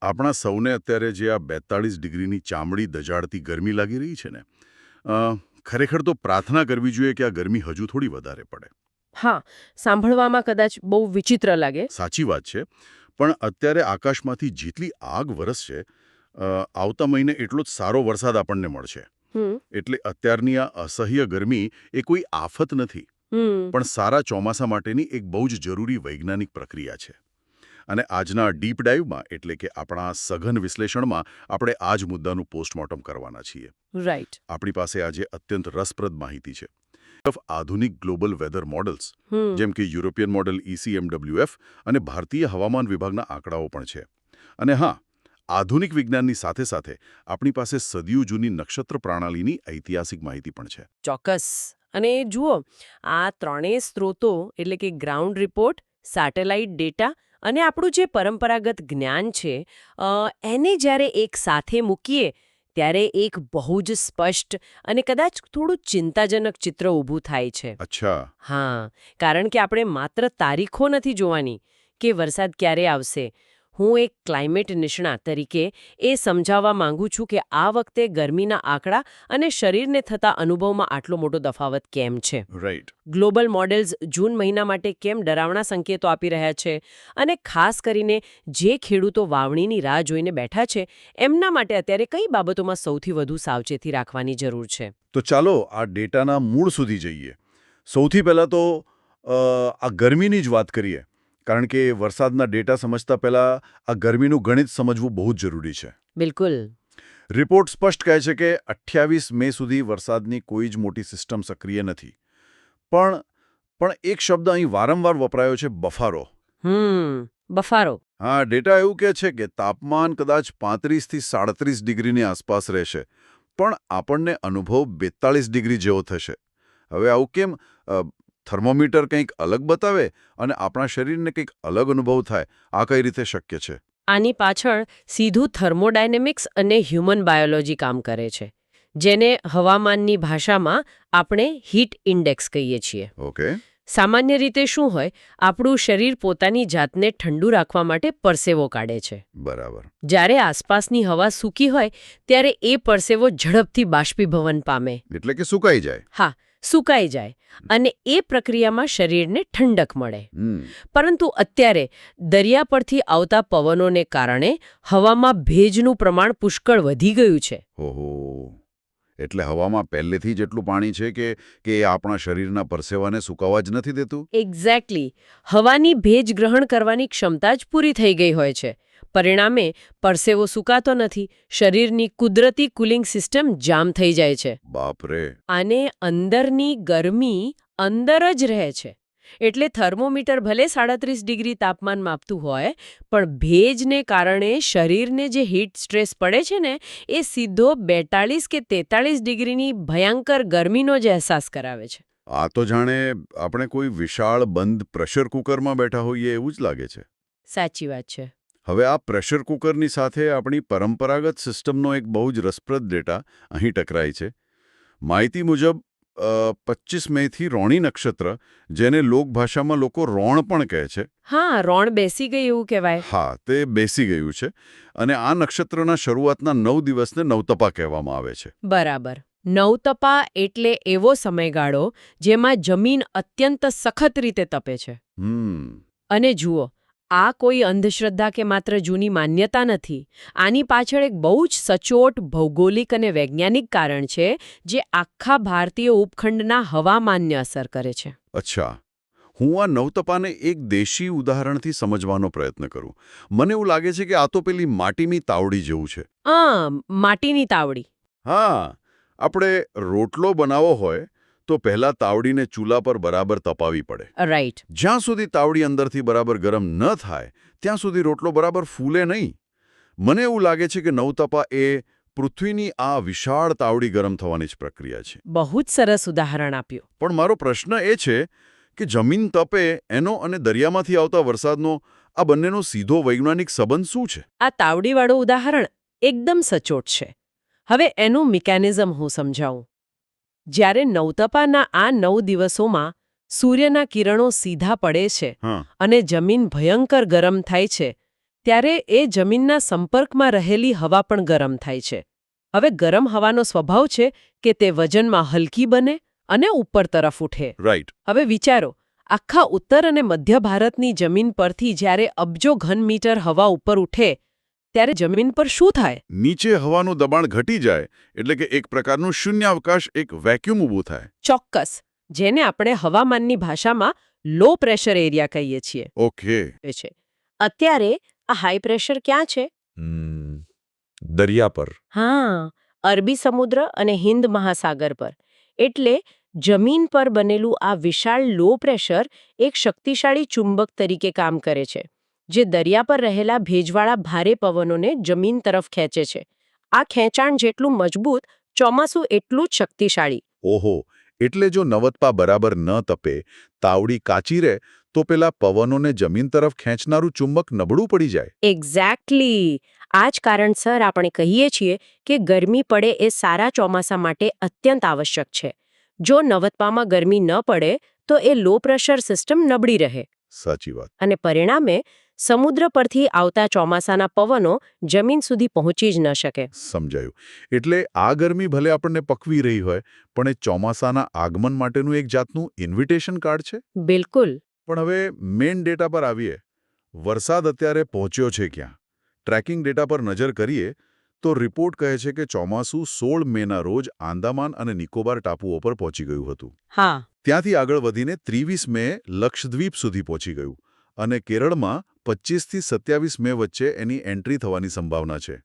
આપણા સૌને અત્યારે જે આ 42 ડિગ્રીની ચામડી દજાડતી ગરમી લાગી રહી છે ને, અ, ખરેખર તો પ્રાર્થના કરવી જોઈએ કે આ ગરમી હજુ થોડી વધારે પડે. હા, સાંભળવામાં કદાચ બહુ વિચિત્ર લાગે. સાચી વાત છે, પણ અત્યારે આકાશમાંથી જેટલી આગ વરસશે, આવતા મહિને એટલો જ સારો વરસાદ આપણને મળશે. હમ એટલે અત્યારની આ અસહ્ય ગરમી એ કોઈ આફત નથી, હમ પણ સારા ચોમાસા માટેની એક બહુ જ જરૂરી વૈજ્ઞાનિક પ્રક્રિયા છે. અને આજના ડીપ ડાઈવમાં, એટલે કે આપણા સઘન વિશ્લેષણમાં, આપણે આ જ મુદ્દાનું પોસ્ટમોર્ટમ કરવાના છીએ. રાઈટ. આપણી પાસે આજે અત્યંત રસપ્રદ માહિતી છે. આધુનિક ગ્લોબલ વેધર મોડલ્સ, હમ જેમ કે યુરોપિયન મોડલ ECMWF અને ભારતીય હવામાન વિભાગના આંકડાઓ પણ છે. અને હા, આધુનિક વિજ્ઞાનની સાથે સાથે આપણી પાસે સદીઓ જૂની નક્ષત્ર પ્રણાલીની ઐતિહાસિક માહિતી પણ છે. ચોક્કસ. અને જુઓ, આ ત્રણેય સ્ત્રોતો એટલે કે ગ્રાઉન્ડ રિપોર્ટ, સેટેલાઇટ ડેટા અને આપણું જે પરંપરાગત જ્ઞાન છે, એને જ્યારે એક સાથે મૂકીએ ત્યારે એક બહુ જ સ્પષ્ટ અને કદાચ થોડું ચિંતાજનક ચિત્ર ઊભું થાય છે. અચ્છા. હા, કારણ કે આપણે માત્ર તારીખો નથી જોવાની કે વરસાદ ક્યારે આવશે. હું એક ક્લાઇમેટ નિષ્ણાત તરીકે એ સમજાવવા માંગુ છું કે આ વખતે ગરમીના આંકડા અને શરીરને થતા અનુભવમાં આટલો મોટો તફાવત કેમ છે. રાઈટ. ગ્લોબલ મોડેલ્સ જૂન મહિના માટે કેમ ડરાવણા સંકેતો આપી રહ્યા છે, અને ખાસ કરીને જે ખેડૂતો વાવણીની રાહ જોઈને બેઠા છે એમના માટે અત્યારે કઈ બાબતોમાં સૌથી વધુ સાવચેતી રાખવાની જરૂર છે. તો ચાલો આ ડેટાના મૂળ સુધી જઈએ. સૌથી પહેલાં તો આ ગરમીની જ વાત કરીએ, કારણ કે વરસાદના ડેટા સમજતા પહેલાં આ ગરમીનું ગણિત સમજવું બહુ જ જરૂરી છે. બિલકુલ. રિપોર્ટ સ્પષ્ટ કહે છે કે 28 મે સુધી વરસાદની કોઈ જ મોટી સિસ્ટમ સક્રિય નથી. પણ પણ એક શબ્દ અહીં વારંવાર વપરાયો છે, બફારો. બફારો. હા, ડેટા એવું કહે છે કે તાપમાન કદાચ 35 થી 37 ડિગ્રીની આસપાસ રહેશે, પણ આપણને અનુભવ 42 ડિગ્રી જેવો થશે. હવે આવું કેમ? થર્મોમીટર કંઈક અલગ બતાવે અને આપણા શરીરને કંઈક અલગ અનુભવ થાય, આ કઈ રીતે શક્ય છે? આની પાછળ સીધું થર્મોડાયનેમિક્સ અને હ્યુમન બાયોલોજી કામ કરે છે, જેને હવામાનની ભાષામાં આપણે હીટ ઇન્ડેક્સ કહીએ છીએ. ઓકે. સામાન્ય રીતે શું હોય, આપણું શરીર પોતાની જાતને ઠંડુ રાખવા માટે પરસેવો કાઢે છે. બરાબર. જ્યારે આસપાસની હવા સૂકી હોય ત્યારે એ પરસેવો ઝડપથી બાષ્પીભવન પામે. એટલે કે સુકાઈ જાય. હા, સુકાઈ જાય, અને એ પ્રક્રિયામાં શરીરને ઠંડક મળે. પરંતુ અત્યારે દરિયા પરથી આવતા પવનોને કારણે હવામાં ભેજનું પ્રમાણ પુષ્કળ વધી ગયું છે. ઓહો. એટલે હવામાં પહેલેથી જ એટલું પાણી છે કે એ આપણા શરીરના પરસેવાને સુકાવા જ નથી દેતું? એક્ઝેક્ટલી. હવાની ભેજ ગ્રહણ કરવાની ક્ષમતા જ પૂરી થઈ ગઈ હોય છે. પરિણામે પરસેવો સુકાતો નથી, શરીરની કુદરતી કુલિંગ સિસ્ટમ જામ થઈ જાય છે. બાપરે. અને અંદરની ગરમી અંદર જ રહે છે. એટલે થર્મોમીટર ભલે 37 ડિગ્રી તાપમાન માપતું હોય, પણ ભેજને કારણે શરીરને જે હીટ સ્ટ્રેસ પડે છે ને, એ સીધો 42 કે 43 ડિગ્રીની ભયંકર ગરમીનો જ અહેસાસ કરાવે છે. આ તો જાણે આપણે કોઈ વિશાળ બંધ પ્રેશર કુકરમાં બેઠા હોઈએ એવું જ લાગે છે. સાચી વાત છે. હવે આ પ્રેશર કુકરની સાથે આપણી પરંપરાગત સિસ્ટમનો એક બહુ જ રસપ્રદ ડેટા અહીં ટકરાય છે. માહિતી મુજબ 25 મેથી રોણી નક્ષત્ર, જેને લોકભાષામાં લોકો રોણ પણ કહે છે. હા, રોણ બેસી ગઈ એવું કહેવાય. હા, તે બેસી ગયું છે. અને આ નક્ષત્રના શરૂઆતના 9 દિવસને નવતપા કહેવામાં આવે છે. બરાબર. નવતપા એટલે એવો સમયગાળો જેમાં જમીન અત્યંત સખત રીતે તપે છે. અને જુઓ, આ કોઈ અંધશ્રદ્ધા કે માત્ર જૂની માન્યતા નથી. આની પાછળ એક બહુ જ સચોટ ભૌગોલિક અને વૈજ્ઞાનિક કારણ છે, જે આખા ભારતીય ઉપખંડના હવામાનને અસર કરે છે. અચ્છા. હું આ નવતપાને એક દેશી ઉદાહરણથી સમજવાનો પ્રયત્ન કરું. મને એવું લાગે છે કે આ તો પેલી માટીની તાવડી જેવું છે. માટીની તાવડી. હા, આપણે રોટલો બનાવવો હોય તો પહેલા તાવડીને ચૂલા પર બરાબર તપાવવી પડે. રાઈટ. જ્યાં સુધી તાવડી અંદરથી બરાબર ગરમ ન થાય ત્યાં સુધી રોટલો બરાબર ફૂલે નહીં. મને એવું લાગે છે કે નવતપા એ પૃથ્વીની આ વિશાળ તાવડી ગરમ થવાની જ પ્રક્રિયા છે. બહુ જ સરસ ઉદાહરણ આપ્યું. પણ મારો પ્રશ્ન એ છે કે જમીન તપે એનો અને દરિયામાંથી આવતા વરસાદનો, આ બંનેનો સીધો વૈજ્ઞાનિક સંબંધ શું છે? આ તાવડીવાળું ઉદાહરણ એકદમ સચોટ છે. હવે એનું મિકેનિઝમ હું સમજાવું. જ્યારે નવતપાના આ 9 દિવસોમાં સૂર્યના કિરણો સીધા પડે છે અને જમીન ભયંકર ગરમ થાય છે, ત્યારે એ જમીનના સંપર્કમાં રહેલી હવા પણ ગરમ થાય છે. હવે ગરમ હવાનો સ્વભાવ છે કે તે વજનમાં હલકી બને અને ઉપર તરફ ઉઠે. રાઈટ. હવે વિચારો, આખા ઉત્તર અને મધ્ય ભારતની જમીન પરથી જ્યારે અબજો ઘન મીટર હવા ઉપર ઉઠે ત્યારે જમીન પર શું થાય? નીચે હવાનું દબાણ ઘટી જાય એટલે કે એક પ્રકારનું શૂન્યાવકાશ, એક વેક્યુમ ઊભું થાય. ચોક્કસ, જેને આપણે હવામાનની ભાષામાં લો પ્રેશર એરિયા કહીએ છીએ. ઓકે. છે. અત્યારે આ હાઈ પ્રેશર ક્યાં છે? દરિયા પર. હા, અરબી સમુદ્ર અને હિન્દ મહાસાગર પર. એટલે જમીન પર બનેલું આ વિશાળ લો પ્રેશર એક શક્તિશાળી ચુંબક તરીકે કામ કરે છે, જે દરિયા પર રહેલા ભેજવાળા ભારે પવનોને જમીન તરફ ખેંચે છે. આ ખેંચાણ જેટલું મજબૂત, ચોમાસું એટલું જ શક્તિશાળી. ઓહો, એટલે જો નવતપા બરાબર ન તપે, તાવડી કાચી રહે, તો પેલા પવનોને જમીન તરફ ખેંચનારું ચુંબક નબળું પડી જાય. એક્ઝેક્ટલી. આ જ કારણસર આપણે કહીએ છીએ કે ગરમી પડે એ સારા ચોમાસા માટે અત્યંત આવશ્યક છે. જો નવતપામાં ગરમી ન પડે તો એ લો પ્રેશર સિસ્ટમ નબળી રહે. સાચી વાત. અને પરિણામે સમુદ્ર પરથી આવતા ચોમાસાના પવનો જમીન સુધી પહોંચી જ ન શકે. સમજાયું. એટલે આ ગરમી ભલે આપણને પકવી રહી હોય, પણ એ ચોમાસાના આગમન માટેનું એક જાતનું ઇન્વિટેશન કાર્ડ છે. બિલકુલ. પણ હવે મેઇન ડેટા પર આવીએ. વરસાદ અત્યારે પહોંચ્યો છે ક્યાં? ટ્રેકિંગ ડેટા પર નજર કરીએ તો રિપોર્ટ કહે છે કે ચોમાસું 16 મેના રોજ આંદામાન અને નિકોબાર ટાપુઓ પર પહોંચી ગયું હતું. હા. ત્યાંથી આગળ વધીને 23 મે લક્ષદ્વીપ સુધી પહોંચી ગયું અને કેરળમાં 25 થી 27 મે વચ્ચે એની એન્ટ્રી થવાની સંભાવના છે.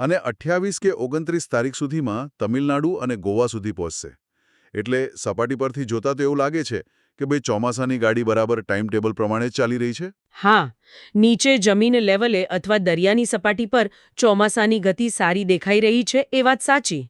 અને 28 કે 29 તારીખ સુધીમાં તમિલનાડુ અને ગોવા સુધી પહોંચશે. એટલે સપાટી પરથી જોતા તો એવું લાગે છે કે ભાઈ ચોમાસાની ગાડી બરાબર ટાઈમ ટેબલ પ્રમાણે ચાલી રહી છે. હા, નીચે જમીન લેવલે અથવા દરિયાની સપાટી પર ચોમાસાની ગતિ સારી દેખાઈ રહી છે એ વાત સાચી.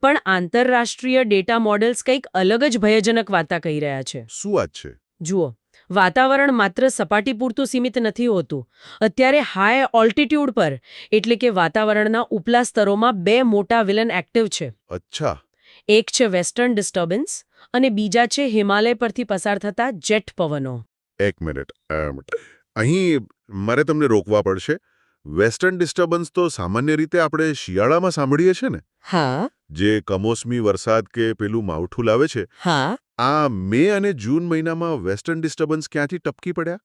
પણ આંતરરાષ્ટ્રીય ડેટા મોડલ્સ કંઈક અલગ જ ભયજનક વાર્તા કહી રહ્યા છે. શું વાત છે? જુઓ, વાતાવરણ માત્ર સપાટી પૂરતું સીમિત નથી હોતું. અત્યારે હાઈ ઓલ્ટિટ્યૂડ પર, એટલે કે વાતાવરણના ઉપલા સ્તરોમાં 2 મોટા વિલન એક્ટિવ છે. અચ્છા. એક છે વેસ્ટર્ન ડિસ્ટર્બન્સ અને બીજા છે હિમાલય પરથી પસાર થતા જેટ પવનો. એક મિનિટ. અહીં મારે તમને રોકવા પડશે. વેસ્ટર્ન ડિસ્ટર્બન્સ તો સામાન્ય રીતે આપણે શિયાળામાં સાંભળીએ છીએ ને? હા. જે કમોસમી વરસાદ કે પેલું માવઠું લાવે છે. હા. આ મે અને જૂન મહિનામાં વેસ્ટર્ન ડિસ્ટર્બન્સ ક્યાંથી ટપકી પડ્યા?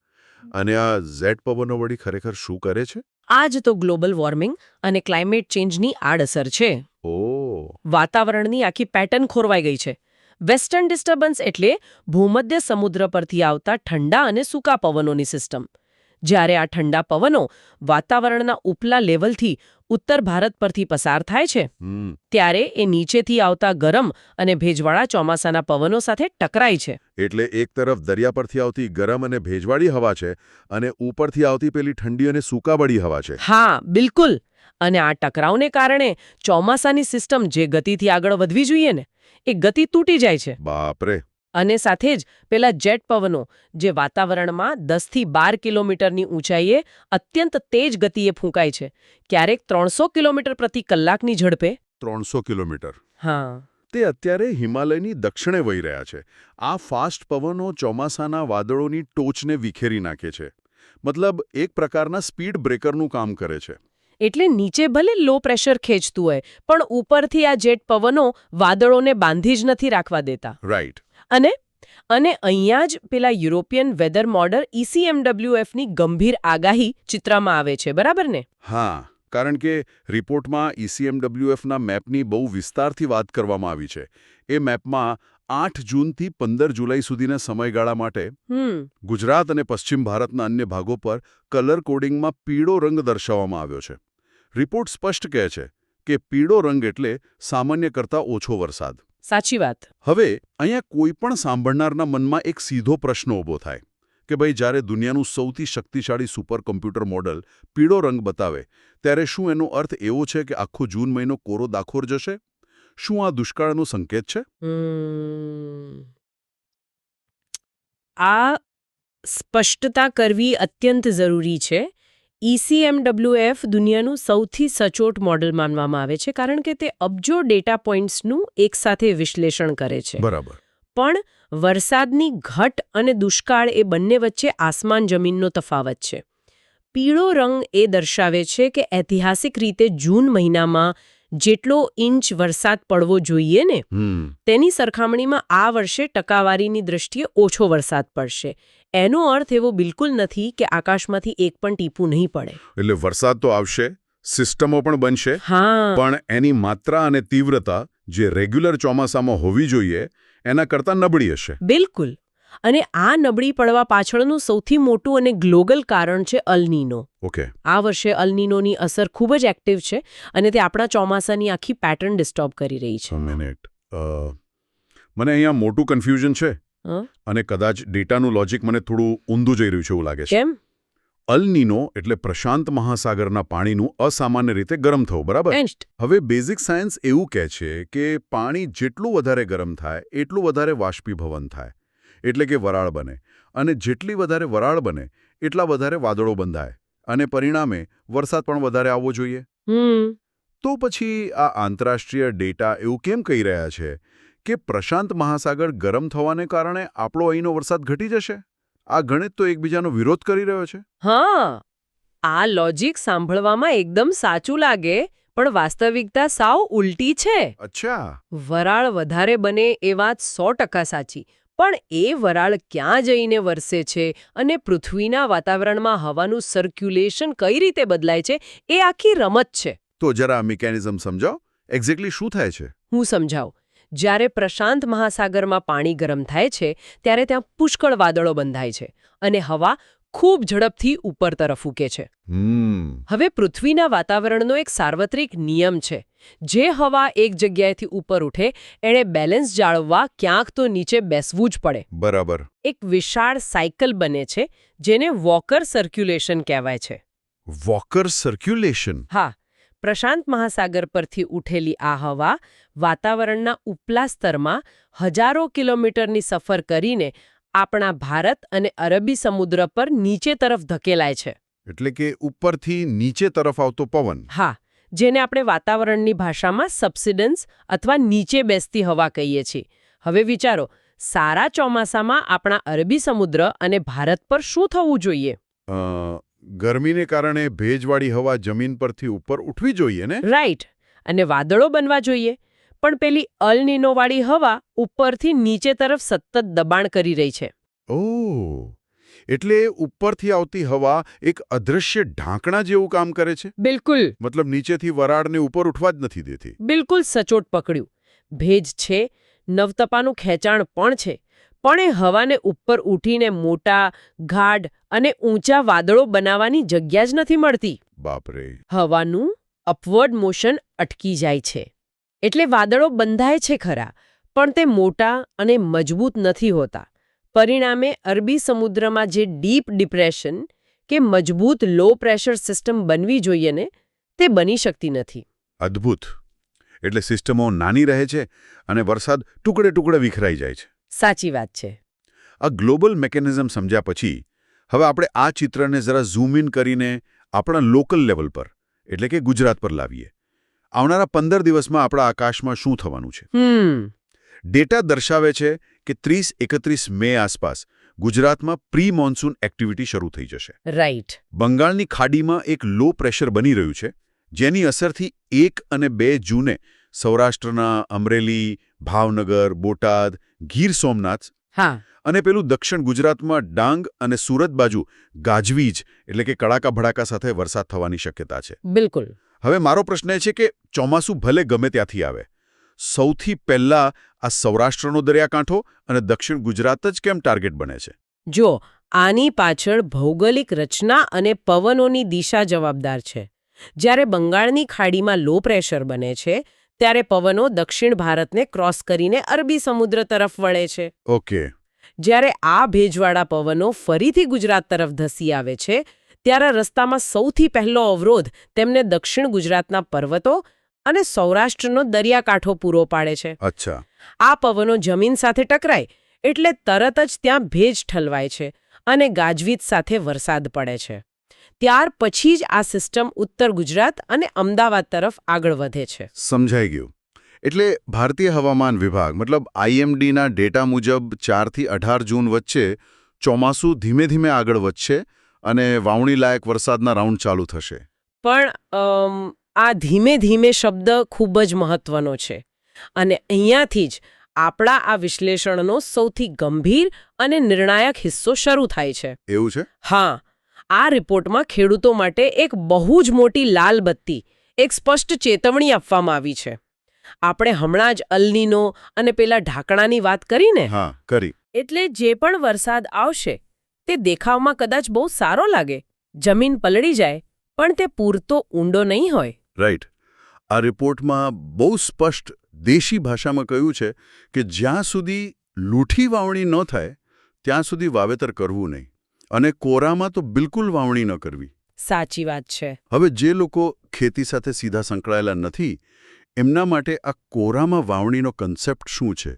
અને આ ઝેડ પવનો વળી ખરેખર શું કરે છે? આ જ તો ગ્લોબલ વોર્મિંગ અને ક્લાઇમેટ ચેન્જની આડઅસર છે. વાતાવરણની આખી પેટર્ન ખોરવાઈ ગઈ છે. વેસ્ટર્ન ડિસ્ટર્બન્સ એટલે ભૂમધ્ય સમુદ્ર પરથી આવતા ઠંડા અને સૂકા પવનોની સિસ્ટમ. જ્યારે આ ઠંડા પવનો વાતાવરણના ઉપલા લેવલથી ઉત્તર ભારત પરથી પસાર થાય છે, ત્યારે એ નીચેથી આવતા ગરમ અને ભેજવાળા ચોમાસાના પવનો સાથે ટકરાય છે. એટલે એક તરફ દરિયા પરથી આવતી ગરમ અને ભેજવાળી હવા છે અને ઉપરથી આવતી પેલી ઠંડી અને સૂકાવાળી હવા છે. હા, બિલકુલ. અને આ ટકરાવને કારણે ચોમાસાની સિસ્ટમ જે ગતિથી આગળ વધવી જોઈએ ને, એ ગતિ તૂટી જાય છે. બાપરે. અને સાથે જ પેલા જેટ પવનો, જે વાતાવરણમાં 10 થી 12 કિલોમીટરની ઊંચાઈએ અત્યંત તેજ ગતિએ ફૂંકાય છે, ક્યારેક 300 કિલોમીટર પ્રતિ કલાકની ઝડપે. 300 કિલોમીટર. હા. તે અત્યારે હિમાલયની દક્ષિણે વહી રહ્યા છે. આ ફાસ્ટ પવનો ચોમાસાના વાદળોની ટોચને વિખેરી નાખે છે. મતલબ એક પ્રકારના સ્પીડ બ્રેકરનું કામ કરે છે. એટલે નીચે ભલે લો પ્રેશર ખેંચતું હોય, પણ ઉપરથી આ જેટ પવનો વાદળોને બાંધી જ નથી રાખવા દેતા. રાઈટ. અને અહીંયા જ પેલા યુરોપિયન વેધર મોડલ ECMWFની ગંભીર આગાહી ચિત્રમાં આવે છે, બરાબર ને? હા, કારણ કે રિપોર્ટમાં ECMWFના મેપની બહુ વિસ્તારથી વાત કરવામાં આવી છે. એ મેપમાં 8 જૂનથી 15 જુલાઈ સુધીના સમયગાળા માટે ગુજરાત અને પશ્ચિમ ભારતના અન્ય ભાગો પર કલર કોડિંગમાં પીળો રંગ દર્શાવવામાં આવ્યો છે. રિપોર્ટ સ્પષ્ટ કહે છે કે પીળો રંગ એટલે સામાન્ય કરતાં ઓછો વરસાદ. સાચી વાત. હવે અહીંયા કોઈ પણ સાંભળનારના મનમાં એક સીધો પ્રશ્ન ઊભો થાય કે ભાઈ, જ્યારે દુનિયાનું સૌથી શક્તિશાળી સુપર કમ્પ્યુટર મોડલ પીળો રંગ બતાવે, ત્યારે શું એનો અર્થ એવો છે કે આખો જૂન મહિનો કોરો દાખોર જશે? શું આ દુષ્કાળનો સંકેત છે? આ સ્પષ્ટતા કરવી અત્યંત જરૂરી છે. ECMWF દુનિયાનું સૌથી સચોટ મોડલ માનવામાં આવે છે, કારણ કે તે અબજો ડેટા પોઈન્ટ્સનું એકસાથે વિશ્લેષણ કરે છે. બરાબર. પણ વરસાદની ઘટ અને દુષ્કાળ એ બંને વચ્ચે આસમાન જમીનનો તફાવત છે. પીળો રંગ એ દર્શાવે છે કે ઐતિહાસિક રીતે જૂન મહિનામાં જેટલો ઇંચ વરસાદ પડવો જોઈએ ને તેની સરખામણીમાં આ વર્ષે ટકાવારીની દૃષ્ટિએ ઓછો વરસાદ પડશે. એનો અર્થ એવો બિલકુલ નથી કે આકાશમાંથી એક પણ ટીપું નહીં પડે. એટલે વરસાદ તો આવશે, સિસ્ટમો પણ બનશે, હા, પણ એની માત્રા અને તીવ્રતા જે રેગ્યુલર ચોમાસામાં હોવી જોઈએ એના કરતાં નબળી હશે. બિલકુલ. અને આ નબળી પડવા પાછળનું સૌથી મોટું અને ગ્લોબલ કારણ છે અલ નીનો. ઓકે. આ વર્ષે અલ નીનોની અસર ખૂબ જ એક્ટિવ છે અને તે આપણા ચોમાસાની આખી પેટર્ન ડિસ્ટર્બ કરી રહી છે. મિનિટ મને અહીંયા મોટું કન્ફ્યુઝન છે હં? અને કદાચ ડેટાનું લોજિક મને થોડું ઊંધું જઈ રહ્યું છે એવું લાગે છે. કેમ? અલ નીનો એટલે પ્રશાંત મહાસાગરના પાણીનું અસામાન્ય રીતે ગરમ થવું, બરાબર? એન્ડ હવે બેઝિક સાયન્સ એવું કહે છે કે પાણી જેટલું વધારે ગરમ થાય એટલું વધારે વાષ્પીભવન થાય, એટલે કે વરાળ બને, અને જેટલી વધારે વરાળ બને એટલા વધારે વાદળો બંધાય અને પરિણામે વરસાદ પણ વધારે આવવો જોઈએ. તો પછી આ આંતરરાષ્ટ્રીય ડેટા એવું કેમ કહી રહ્યા છે કે પ્રશાંત મહાસાગર ગરમ થવાને કારણે આપણો અહીંનો વરસાદ ઘટી જશે? આ ગણિત તો એકબીજાનો વિરોધ કરી રહ્યો છે. હા, આ લોજિક સાંભળવામાં એકદમ સાચું લાગે, પણ વાસ્તવિકતા સાવ ઉલટી છે. અચ્છા. વરાળ વધારે બને એ વાત 100% સાચી, પણ એ વરાળ ક્યાં જઈને વરસે છે અને પૃથ્વીના વાતાવરણમાં હવાનું સર્ક્યુલેશન કઈ રીતે બદલાય છે એ આખી રમત છે. તો જરા મિકેનિઝમ સમજાવો. એક્ઝેક્ટલી શું થાય છે? હું સમજાવું. જ્યારે પ્રશાંત મહાસાગરમાં પાણી ગરમ થાય છે ત્યારે ત્યાં પુષ્કળ વાદળો બંધાય છે અને હવા ખૂબ ઝડપથી ઉપર તરફ ઉકે છે. હવે પૃથ્વીના વાતાવરણનો એક સાર્વત્રિક નિયમ છે. જે હવા એક જગ્યાએથી ઉપર ઉઠે એણે બેલેન્સ જાળવવા ક્યાંક તો નીચે બેસવું જ પડે. બરાબર. એક વિશાળ સાયકલ બને છે જેને વોકર સર્ક્યુલેશન કહેવાય છે. Walker circulation? હા, પ્રશાંત મહાસાગર પરથી ઉઠેલી આ હવા વાતાવરણના ઉપલા સ્તરમાં હજારો કિલોમીટરની સફર કરીને આપણા ભારત અને અરબી સમુદ્ર પર નીચે તરફ ધકેલાય છે. એટલે કે ઉપરથી નીચે તરફ આવતો પવન. હા, જેને આપણે વાતાવરણની ભાષામાં સબસિડન્સ અથવા નીચે બેસતી હવા કહીએ છીએ. હવે વિચારો, સારા ચોમાસામાં આપણા અરબી સમુદ્ર અને ભારત પર શું થવું જોઈએ? ગરમીને કારણે ભેજવાળી હવા જમીન પરથી ઉપર ઉઠવી જોઈએ ને? રાઈટ. અને વાદળો બનવા જોઈએ. પણ પેલી અલ નીનોવાળી હવા ઉપરથી નીચે તરફ સતત દબાણ કરી રહી છે. ઓહ, એટલે ઉપરથી આવતી હવા એક અદૃશ્ય ઢાંકણા જેવું કામ કરે છે? બિલકુલ. મતલબ નીચેથી વરાળને ઉપર ઉઠવા જ નથી દેતી. બિલકુલ સચોટ પકડ્યું. ભેજ છે, નવતપાનું ખેંચાણ પણ છે, પણ એ હવાને ઉપર ઉઠીને મોટા, ગાઢ અને ઊંચા વાદળો બનાવવાની જગ્યા જ નથી મળતી. બાપરે. હવાનું અપવર્ડ મોશન અટકી જાય છે. એટલે વાદળો બંધાય છે ખરા, પણ તે મોટા અને મજબૂત નથી હોતા. પરિણામે અરબી સમુદ્રમાં જે ડીપ ડિપ્રેશન કે મજબૂત લો પ્રેશર સિસ્ટમ બનવી જોઈએ ને, તે બની શકતી નથી. અદ્ભુત. એટલે સિસ્ટમો નાની રહે છે અને વરસાદ ટુકડે ટુકડે વિખરાઈ જાય છે. સાચી વાત છે. આ ગ્લોબલ મેકેનિઝમ સમજ્યા પછી હવે આપણે આ ચિત્રને જરા ઝૂમ ઇન કરીને આપણા લોકલ લેવલ પર, એટલે કે ગુજરાત પર લાવીએ. આવનારા 15 દિવસમાં આપણા આકાશમાં શું થવાનું છે? ડેટા દર્શાવે છે કે 30-31 મે આસપાસ ગુજરાતમાં પ્રી મોન્સૂન એક્ટિવિટી શરૂ થઈ જશે. રાઈટ. બંગાળની ખાડીમાં એક લો પ્રેશર બની રહ્યું છે, જેની અસરથી 1 અને 2 જૂને સૌરાષ્ટ્રના અમરેલી, ભાવનગર, બોટાદ, ગીર સોમનાથ અને પેલું દક્ષિણ ગુજરાતમાં ડાંગ અને સુરત બાજુ ગાજવીજ એટલે કે કડાકા ભડાકા સાથે વરસાદ થવાની શક્યતા છે. બિલકુલ. હવે મારો પ્રશ્ન એ છે કે ચોમાસું ભલે ગમે ત્યાંથી આવે, સૌથી પહેલા આ સૌરાષ્ટ્રનો દરિયાકાંઠો અને દક્ષિણ ગુજરાત જ કેમ ટાર્ગેટ બને છે? જો, આની પાછળ ભૌગોલિક રચના અને પવનોની દિશા જવાબદાર છે. જ્યારે બંગાળની ખાડીમાં લો પ્રેશર બને છે ત્યારે પવનો દક્ષિણ ભારતને ક્રોસ કરીને અરબી સમુદ્ર તરફ વળે છે. ઓકે. જ્યારે આ ભેજવાળા પવનો ફરીથી ગુજરાત તરફ ધસી આવે છે ત્યારે રસ્તામાં સૌથી પહેલો અવરોધ તેમને દક્ષિણ ગુજરાતના પર્વતો અને સૌરાષ્ટ્રનો દરિયાકાંઠો પૂરો પાડે છે. અચ્છા. આ પવનો જમીન સાથે ટકરાય એટલે તરત જ ત્યાં ભેજ ઠલવાય છે અને ગાજવીજ સાથે વરસાદ પડે છે. ત્યાર પછી જ આ સિસ્ટમ ઉત્તર ગુજરાત અને અમદાવાદ તરફ આગળ વધે છે. સમજાઈ ગયું. એટલે ભારતીય હવામાન વિભાગ મતલબ IMDના ડેટા મુજબ 4 થી 18 જૂન વચ્ચે ચોમાસું ધીમે ધીમે આગળ વધશે અને વાવણી લાયક વરસાદના રાઉન્ડ ચાલુ થશે. પણ આ ધીમે ધીમે શબ્દ ખૂબ જ મહત્વનો છે અને અહીંયાથી જ આપણા આ વિશ્લેષણનો સૌથી ગંભીર અને નિર્ણાયક હિસ્સો શરૂ થાય છે. એવું છે? હા, આ રિપોર્ટમાં ખેડૂતો માટે એક બહુ જ મોટી લાલ બત્તી, એક સ્પષ્ટ ચેતવણી આપવામાં આવી છે. આપણે હમણાં જ અલ નીનો અને પેલા ઢાંકણાની વાત કરીને. હા, કરી. એટલે જે પણ વરસાદ આવશે તે દેખાવમાં કદાચ બહુ સારો લાગે, જમીન પલળી જાય, પણ તે પૂરતો ઊંડો નહીં હોય. રાઈટ. આ રિપોર્ટમાં બહુ સ્પષ્ટ દેશી ભાષામાં કહ્યું છે કે જ્યાં સુધી લૂંઠી વાવણી ન થાય ત્યાં સુધી વાવેતર કરવું નહીં અને કોરામાં તો બિલકુલ વાવણી ન કરવી. સાચી વાત છે. હવે જે લોકો ખેતી સાથે સીધા સંકળાયેલા નથી એમના માટે આ કોરામાં વાવણીનો કન્સેપ્ટ શું છે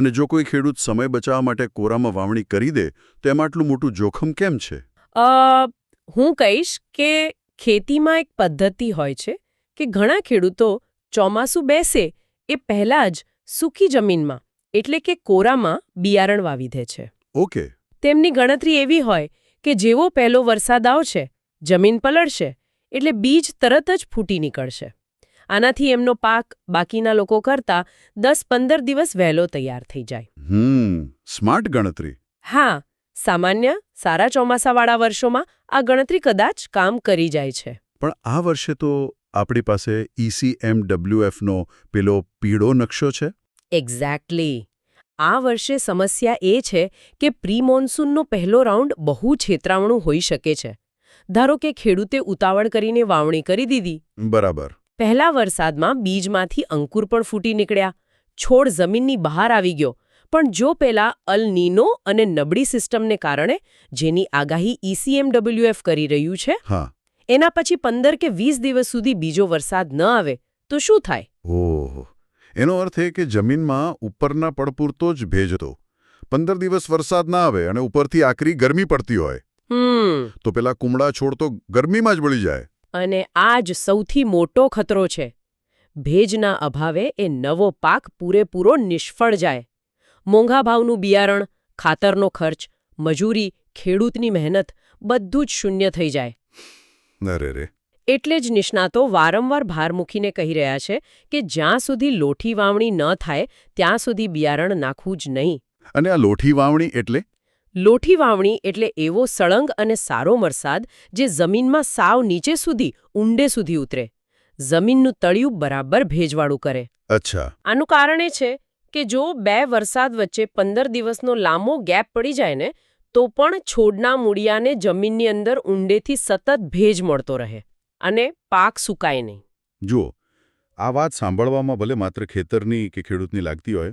અને જો કોઈ ખેડૂત સમય બચાવવા માટે કોરામાં વાવણી કરી દે તો એમાં આટલું મોટું જોખમ કેમ છે? હું કહીશ કે ખેતીમાં એક પદ્ધતિ હોય છે કે ઘણા ખેડૂતો ચોમાસું બેસે એ પહેલા જ સૂકી જમીનમાં એટલે કે કોરામાં બિયારણ વાવી દે છે. ઓકે. તેમની ગણતરી એવી હોય કે જેવો પહેલો વરસાદ આવશે, જમીન પલળશે એટલે બીજ તરત જ ફૂટી નીકળશે. આનાથી એમનો પાક બાકીના લોકો કરતાં 10-15 દિવસ વહેલો તૈયાર થઈ જાય. સ્માર્ટ ગણતરી. હા, સામાન્ય સારા ચોમાસાવાળા વર્ષોમાં આ ગણતરી કદાચ કામ કરી જાય છે. પણ આ વર્ષે તો આપણી પાસે ECMWFનો પેલો પીળો નકશો છે. એક્ઝેક્ટલી. આ વર્ષે સમસ્યા એ છે કે પ્રી મોન્સૂનનો પહેલો રાઉન્ડ બહુ છેતરામણું હોઈ શકે છે. ધારો કે ખેડૂતે ઉતાવળ કરીને વાવણી કરી દીધી. બરાબર. પહેલા વરસાદમાં બીજમાંથી અંકુર પણ ફૂટી નીકળ્યા, છોડ જમીનની બહાર આવી ગયો. પણ જો પેલા અલ નીનો અને નબળી સિસ્ટમને કારણે જેની આગાહી ECMWF કરી રહ્યું છે, એના પછી 15 કે 20 દિવસ સુધી બીજો વરસાદ ન આવે તો શું થાય? ઓહ, એનો અર્થ એ કે જમીનમાં ઉપરના પડ પૂરતો જ ભેજ હતો. 15 દિવસ વરસાદ ના આવે અને ઉપરથી આકરી ગરમી પડતી હોય તો પેલા કુમળા છોડ તો ગરમીમાં જ બળી જાય. અને આ જ સૌથી મોટો ખતરો છે. ભેજના અભાવે એ નવો પાક પૂરેપૂરો નિષ્ફળ જાય. મોંઘા ભાવનું બિયારણ, ખાતરનો ખર્ચ, મજૂરી, ખેડૂતની મહેનત બધું જ શૂન્ય થઈ જાય. અરે. એટલે જ નિષ્ણાતો વારંવાર ભાર મૂકીને કહી રહ્યા છે કે જ્યાં સુધી લોઠી વાવણી ન થાય ત્યાં સુધી બિયારણ નાખવું જ નહીં. અને આ લોઠી વાવણી એટલે? લોઠી વાવણી એટલે એવો સળંગ અને સારો વરસાદ જે જમીનમાં સાવ નીચે સુધી, ઊંડે સુધી ઉતરે. જમીનનું તળિયું બરાબર ભેજવાળું કરે. અચ્છા. આનું કારણ એ છે કે જો 2 વરસાદ વચ્ચે 15 દિવસનો લાંબો ગેપ પડી જાય ને તો પણ છોડના મૂળિયાને જમીનની અંદર ઊંડેથી સતત ભેજ મળતો રહે અને પાક સુકાય નહીં. જુઓ, આ વાત સાંભળવામાં ભલે માત્ર ખેતરની કે ખેડૂતની લાગતી હોય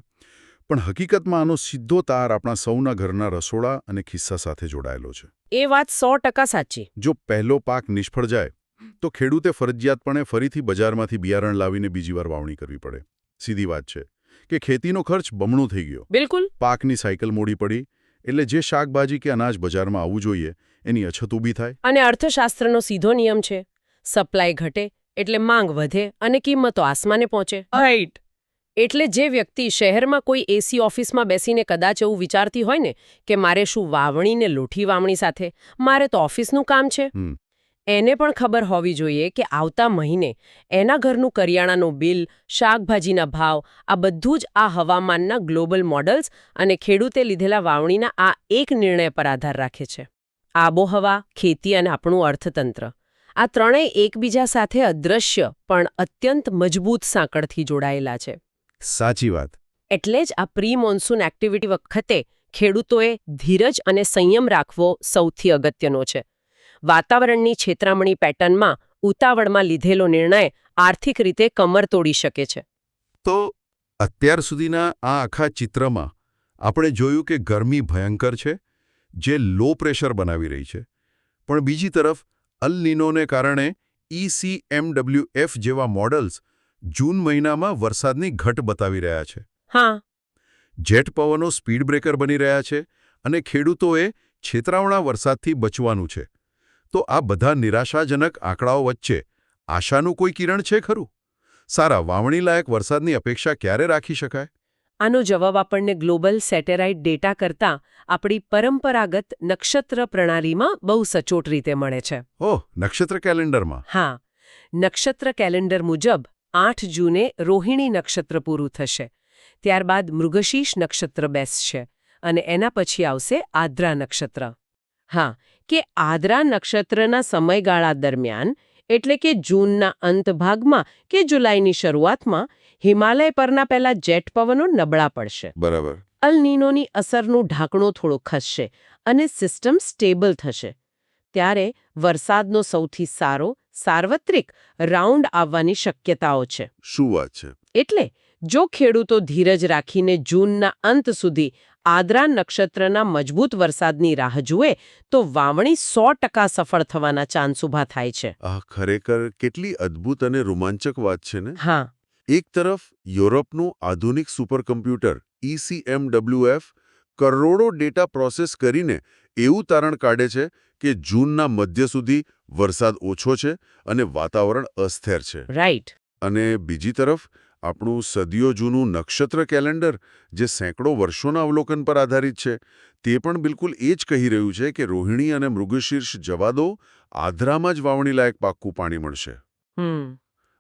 પણ હકીકતમાં આનો સીધો તાર આપણા સૌના ઘરના રસોડા અને ખિસ્સા સાથે જોડાયેલો છે. એ વાત 100% સાચી. જો પહેલો પાક નિષ્ફળ જાય તો ખેડૂતે ફરજિયાતપણે ફરીથી બજારમાંથી બિયારણ લાવીને બીજી વાર વાવણી કરવી પડે. સીધી વાત છે કે ખેતીનો ખર્ચ બમણો થઈ ગયો. બિલકુલ. પાકની સાયકલ મોડી પડી એટલે જે શાકભાજી કે અનાજ બજારમાં આવવું જોઈએ એની અછત ઊભી થાય. અને અર્થશાસ્ત્રનો સીધો નિયમ છે, સપ્લાય ઘટે એટલે માંગ વધે અને કિંમતો આસમાને પહોંચે. રાઈટ. એટલે જે વ્યક્તિ શહેરમાં કોઈ એસી ઓફિસમાં બેસીને કદાચ એવું વિચારતી હોય ને કે મારે શું વાવણી ને લોઠી વાવણી સાથે, મારે તો ઓફિસનું કામ છે, એને પણ ખબર હોવી જોઈએ કે આવતા મહિને એના ઘરનું કરિયાણાનું બિલ, શાકભાજીના ભાવ, આ બધું જ આ હવામાનના ગ્લોબલ મોડલ્સ અને ખેડૂતે લીધેલા વાવણીના આ એક નિર્ણય પર આધાર રાખે છે. આબોહવા, ખેતી અને આપણું અર્થતંત્ર, આ ત્રણેય એકબીજા સાથે અદૃશ્ય પણ અત્યંત મજબૂત સાંકળથી જોડાયેલા છે. સાચી વાત. એટલે જ આ પ્રી મોન્સૂન એક્ટિવિટી વખતે ખેડૂતોએ ધીરજ અને સંયમ રાખવો સૌથી અગત્યનો છે. વાતાવરણની છેતરામણી પેટર્નમાં ઉતાવળમાં લીધેલો નિર્ણય આર્થિક રીતે કમર તોડી શકે છે. તો અત્યાર સુધીના આ આખા ચિત્રમાં આપણે જોયું કે ગરમી ભયંકર છે, જે લો પ્રેશર બનાવી રહી છે, પણ બીજી તરફ અલ નીનોને કારણે ECMWF જેવા મોડલ્સ જૂન મહિનામાં વરસાદની ઘટ બતાવી રહ્યા છે. હા. જેટ પવનો સ્પીડ બ્રેકર બની રહ્યા છે અને ખેડૂતોએ છેતરાવણા વરસાદથી બચવાનું છે. તો આ બધા નિરાશાજનક આંકડાઓ વચ્ચે આશાનું કોઈ કિરણ છે ખરું? સારા વાવણી લાયક વરસાદની અપેક્ષા ક્યારે રાખી શકાય? આનો જવાબ આપણને ગ્લોબલ સેટેલાઇટ ડેટા કરતાં આપણી પરંપરાગત નક્ષત્ર પ્રણાલીમાં બહુ સચોટ રીતે મળે છે. ઓહ, નક્ષત્ર કેલેન્ડરમાં. હા, નક્ષત્ર કેલેન્ડર મુજબ 8 જૂને રોહિણી નક્ષત્ર પૂરું થશે. ત્યારબાદ મૃગશીર્ષ નક્ષત્ર બેસશે અને એના પછી આવશે આદ્રા નક્ષત્ર. હા, કે આદ્રા નક્ષત્રના સમયગાળા દરમિયાન એટલે કે જૂનના અંત ભાગમાં કે જુલાઈની શરૂઆતમાં હિમાલય પરના પહેલા જેટ પવનો નબળા પડશે. બરાબર. અલ નીનોની અસરનું ઢાંકણું થોડું ખસશે અને સિસ્ટમ સ્ટેબલ થશે. ત્યારે વરસાદનો સૌથી સારો સાર્વત્રિક રાઉન્ડ આવવાની શક્યતાઓ છે. શું વાત છે! એટલે જો ખેડૂતો ધીરજ રાખીને જૂનના અંત સુધી આદ્રા નક્ષત્રના મજબૂત વરસાદની રાહ જુએ તો વાવણી 100% સફળ થવાના ચાન્સ ઊભા થાય છે. આ ખરેખર કેટલી અદ્ભુત અને રોમાંચક વાત છે ને. હા, એક તરફ યુરોપનું આધુનિક સુપરકમ્પ્યુટર ECMWF કરોડો ડેટા પ્રોસેસ કરીને એવું તારણ કાઢે છે કે જૂનના મધ્ય સુધી વરસાદ ઓછો છે અને વાતાવરણ અસ્થિર છે. રાઈટ. અને બીજી તરફ આપણું સદીઓ જૂનું નક્ષત્ર કેલેન્ડર જે સેંકડો વર્ષોના અવલોકન પર આધારિત છે તે પણ બિલકુલ એ જ કહી રહ્યું છે કે રોહિણી અને મૃગશીર્ષ જવા દો, આદ્રામાં જ વાવણી લાયક પાક્કું પાણી મળશે.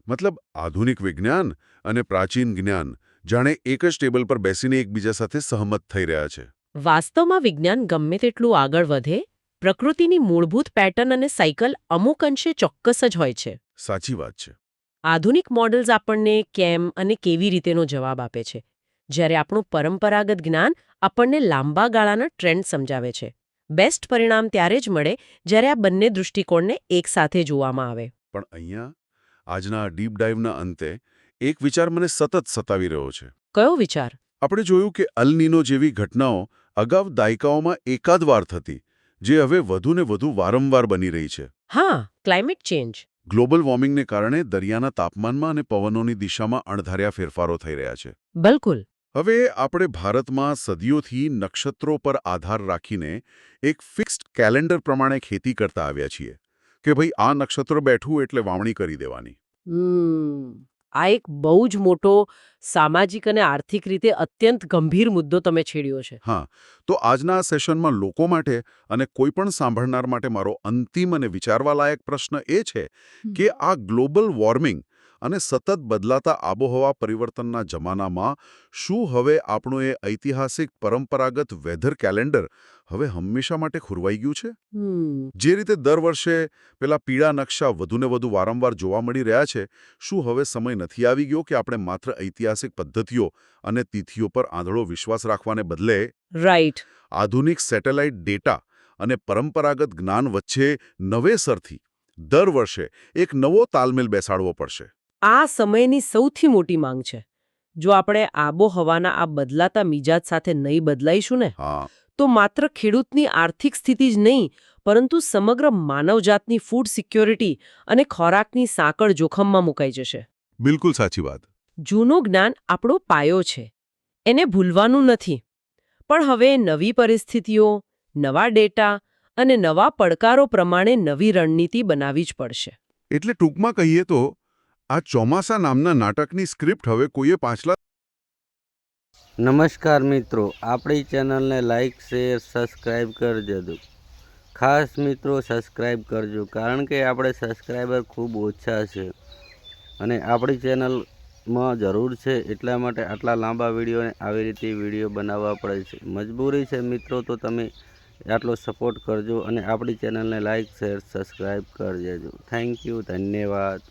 મતલબ આધુનિક વિજ્ઞાન અને પ્રાચીન જ્ઞાન જાણે એક જ ટેબલ પર બેસીને એકબીજા સાથે સહમત થઈ રહ્યા છે. વાસ્તવમાં વિજ્ઞાન ગમે તેટલું આગળ વધે, પ્રકૃતિની મૂળભૂત પેટર્ન અને સાયકલ અમુક અંશે ચોક્કસ જ હોય છે. સાચી વાત છે. આધુનિક મોડલ્સ આપણને કેમ અને કેવી રીતેનો જવાબ આપે છે, જ્યારે આપણું પરંપરાગત જ્ઞાન આપણને લાંબા ગાળાના ટ્રેન્ડ સમજાવે છે. બેસ્ટ પરિણામ ત્યારે જ મળે જ્યારે આ બંને દૃષ્ટિકોણને એકસાથે જોવામાં આવે. પણ અહીંયા આજના ડીપ ડાઇવના અંતે એક વિચાર મને સતત સતાવી રહ્યો છે. કયો વિચાર? આપણે જોયું કે અલ નીનો જેવી ઘટનાઓ અગાઉ દાયકાઓમાં એકાદ વાર થતી, જે હવે વધુ ને વધુ વારંવાર બની રહી છે. હા, ક્લાઇમેટ ચેન્જ. ગ્લોબલ વોર્મિંગને કારણે દરિયાના તાપમાનમાં અને પવનોની દિશામાં અણધાર્યા ફેરફારો થઈ રહ્યા છે. બિલકુલ. હવે આપણે ભારતમાં સદીઓથી નક્ષત્રો પર આધાર રાખીને એક ફિક્સ્ડ કેલેન્ડર પ્રમાણે ખેતી કરતા આવ્યા છીએ કે ભાઈ આ નક્ષત્ર બેઠું એટલે વાવણી કરી દેવાની. આ એક બહુ જ મોટો સામાજિક અને આર્થિક રીતે અત્યંત ગંભીર મુદ્દો તમે છેડ્યો છે. હા, તો આજના આ સેશનમાં લોકો માટે અને કોઈ પણ સાંભળનાર માટે મારો અંતિમ અને વિચારવા લાયક પ્રશ્ન એ છે કે આ ગ્લોબલ વોર્મિંગ અને સતત બદલાતા આબોહવા પરિવર્તનના જમાનામાં શું હવે આપણું એ ઐતિહાસિક પરંપરાગત વેધર કેલેન્ડર હવે હંમેશા માટે ખોરવાઈ ગયું છે? જે રીતે દર વર્ષે પેલા પીળા નકશા વધુને વધુ વારંવાર જોવા મળી રહ્યા છે, શું હવે સમય નથી આવી ગયો કે આપણે માત્ર ઐતિહાસિક પદ્ધતિઓ અને તિથિઓ પર આંધળો વિશ્વાસ રાખવાને બદલે રાઈટ. આધુનિક સેટેલાઇટ ડેટા અને પરંપરાગત જ્ઞાન વચ્ચે નવેસરથી દર વર્ષે એક નવો તાલમેલ બેસાડવો પડશે? આ સમયની સૌથી મોટી માંગ છે. જો આપણે આબોહવાના આ બદલાતા મિજાજ સાથે નહીં બદલાઈશું ને, હા, તો માત્ર ખેડૂતની આર્થિક સ્થિતિ જ નહીં, પરંતુ સમગ્ર માનવજાતની ફૂડ સિક્યોરિટી અને ખોરાકની સાંકળ જોખમમાં મુકાઈ જશે. બિલકુલ સાચી વાત. જૂનું જ્ઞાન આપણો પાયો છે, એને ભૂલવાનું નથી. પણ હવે નવી પરિસ્થિતિઓ, નવા ડેટા અને નવા પડકારો પ્રમાણે નવી રણનીતિ બનાવવી જ પડશે. એટલે ટૂંકમાં કહીએ તો આ ચોમાસા નામના નાટકની સ્ક્રિપ્ટ હવે કોઈએ પાછલા. નમસ્કાર મિત્રો, આપણી ચેનલને લાઈક, શેર, સબસ્ક્રાઈબ કરજો. ખાસ મિત્રો સબસ્ક્રાઈબ કરજો, કારણ કે આપણે સબસ્ક્રાઈબર ખૂબ ઓછા છે અને આપણી ચેનલમાં જરૂર છે, એટલા માટે આટલા લાંબા વિડીયોને આવી રીતે વિડીયો બનાવવા પડે છે. મજબૂરી છે મિત્રો, તો તમે આટલો સપોર્ટ કરજો અને આપણી ચેનલને લાઈક, શેર, સબસ્ક્રાઈબ કરજો. થેન્ક યુ, ધન્યવાદ.